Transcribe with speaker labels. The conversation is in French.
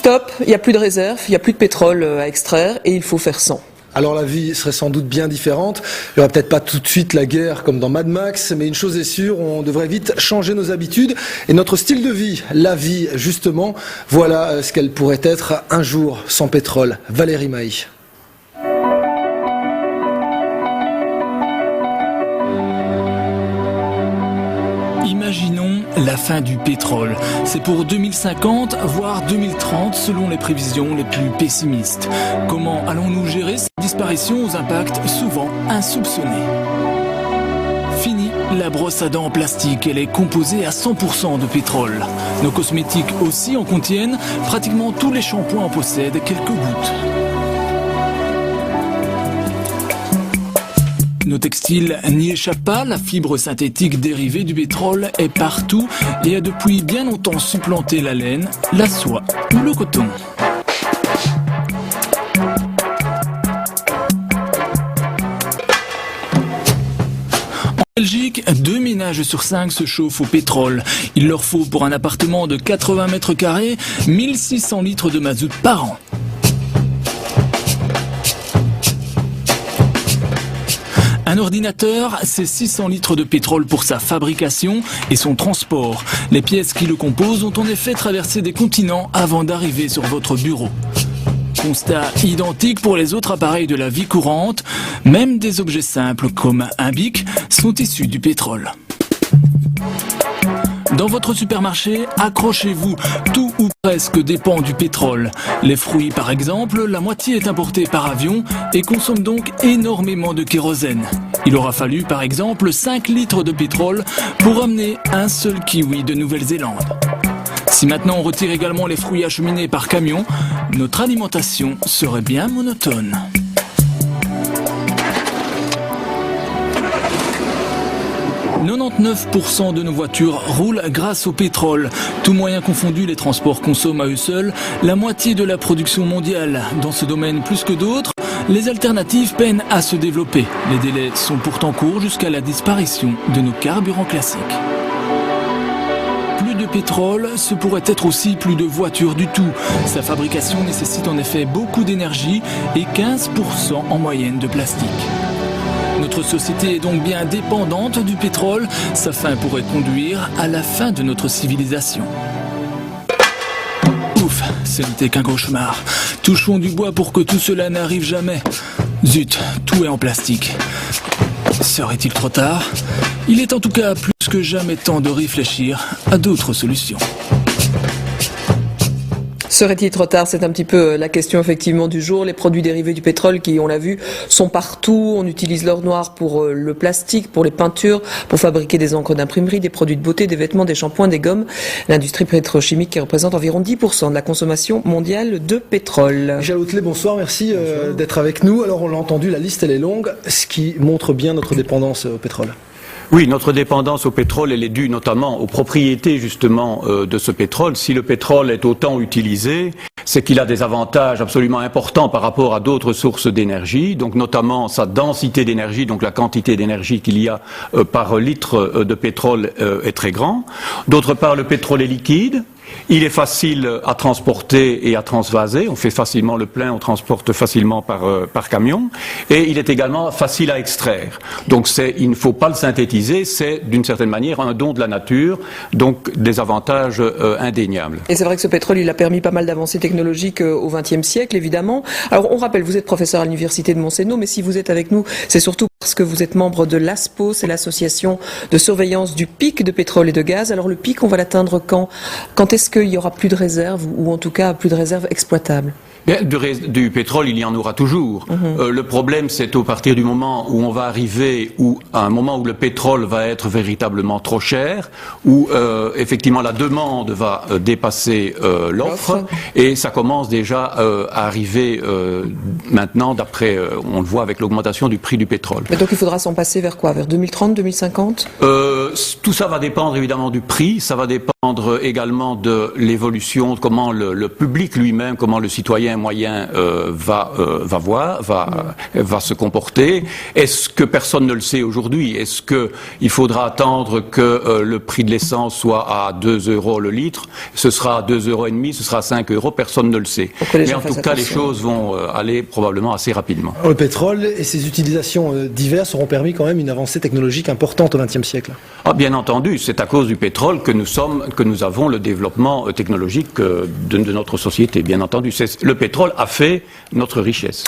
Speaker 1: stop, il n'y a plus de réserve, il n'y a plus de pétrole à extraire et il faut faire sans.
Speaker 2: Alors la vie serait sans doute bien différente. Il n'y aura peut-être pas tout de suite la guerre comme dans Mad Max, mais une chose est sûre, on devrait vite changer nos habitudes et notre style de vie. La vie, justement, voilà ce qu'elle pourrait être un jour sans pétrole. Valérie Maï.
Speaker 3: Imaginons la fin du pétrole. C'est pour 2050, voire 2030, selon les prévisions les plus pessimistes. Comment allons-nous gérer cette disparition aux impacts souvent insoupçonnés? Fini la brosse à dents en plastique, elle est composée à 100% de pétrole. Nos cosmétiques aussi en contiennent, pratiquement tous les shampoings en possèdent quelques gouttes. Nos textiles n'y échappent pas, la fibre synthétique dérivée du pétrole est partout et a depuis bien longtemps supplanté la laine, la soie ou le coton. En Belgique, 2 ménages sur 5 se chauffent au pétrole. Il leur faut pour un appartement de 80 mètres carrés 1600 litres de mazout par an. Un ordinateur, c'est 600 litres de pétrole pour sa fabrication et son transport. Les pièces qui le composent ont en effet traversé des continents avant d'arriver sur votre bureau. Constat identique pour les autres appareils de la vie courante. Même des objets simples comme un bic sont issus du pétrole. Dans votre supermarché, accrochez-vous, tout ou presque dépend du pétrole. Les fruits par exemple, la moitié est importée par avion et consomme donc énormément de kérosène. Il aura fallu par exemple 5 litres de pétrole pour amener un seul kiwi de Nouvelle-Zélande. Si maintenant on retire également les fruits acheminés par camion, notre alimentation serait bien monotone. 99% de nos voitures roulent grâce au pétrole. Tout moyen confondu, les transports consomment à eux seuls la moitié de la production mondiale. Dans ce domaine plus que d'autres, les alternatives peinent à se développer. Les délais sont pourtant courts jusqu'à la disparition de nos carburants classiques. Plus de pétrole, ce pourrait être aussi plus de voitures du tout. Sa fabrication nécessite en effet beaucoup d'énergie et 15% en moyenne de plastique. Notre société est donc bien dépendante du pétrole. Sa fin pourrait conduire à la fin de notre civilisation. Ouf, ce n'était qu'un cauchemar. Touchons du bois pour que tout cela n'arrive jamais. Zut, tout est en plastique. Serait-il trop tard? Il est en tout cas plus que jamais temps de réfléchir à d'autres solutions.
Speaker 1: Serait-il trop tard? C'est un petit peu la question effectivement du jour. Les produits dérivés du pétrole qui, on l'a vu, sont partout. On utilise l'or noir pour le plastique, pour les peintures, pour fabriquer des encres d'imprimerie, des produits de beauté, des vêtements, des shampoings, des gommes. L'industrie pétrochimique qui représente environ 10% de la consommation mondiale de pétrole.
Speaker 2: Michel Hautelet, bonsoir, merci d'être avec nous. Alors on l'a entendu, la liste elle est longue, ce qui montre bien notre dépendance au pétrole.
Speaker 4: Oui, notre dépendance au pétrole, elle est due notamment aux propriétés justement de ce pétrole. Si le pétrole est autant utilisé, c'est qu'il a des avantages absolument importants par rapport à d'autres sources d'énergie, donc notamment sa densité d'énergie, donc la quantité d'énergie qu'il y a par litre de pétrole est très grand. D'autre part, le pétrole est liquide. Il est facile à transporter et à transvaser. On fait facilement le plein, on transporte facilement par camion. Et il est également facile à extraire. Donc il ne faut pas le synthétiser, c'est d'une certaine manière un don de la nature, donc des avantages indéniables.
Speaker 1: Et c'est vrai que ce pétrole, il a permis pas mal d'avancées technologiques au XXe siècle, évidemment. Alors on rappelle, vous êtes professeur à l'université de Montseno, mais si vous êtes avec nous, c'est surtout parce que vous êtes membre de l'ASPO, c'est l'association de surveillance du pic de pétrole et de gaz. Alors le pic, on va l'atteindre quand? Quand est-ce qu'il y aura plus de réserves, ou en tout cas plus de réserves exploitables?
Speaker 4: Bien, du pétrole, il y en aura toujours. Le problème, c'est à partir du moment où on va arriver à un moment où le pétrole va être véritablement trop cher, où effectivement la demande va dépasser l'offre, et ça commence déjà à arriver maintenant, d'après, on le voit avec l'augmentation du prix du pétrole.
Speaker 1: Mais donc il faudra s'en passer vers quoi? Vers 2030, 2050?
Speaker 4: Tout ça va dépendre évidemment du prix, ça va dépendre également de l'évolution, de comment le public lui-même, comment le citoyen moyen va se comporter. Est-ce que personne ne le sait aujourd'hui? Est-ce que il faudra attendre que le prix de l'essence soit à 2 € le litre? Ce sera à 2,5 €, ce sera à 5 €, personne ne le sait. Mais en tout cas, les choses vont aller probablement assez rapidement.
Speaker 2: Le pétrole et ses utilisations diverses auront permis quand même une avancée technologique importante au XXe siècle.
Speaker 4: Ah, bien entendu, c'est à cause du pétrole que nous avons le développement technologique de notre société, bien entendu. Le pétrole a fait notre richesse.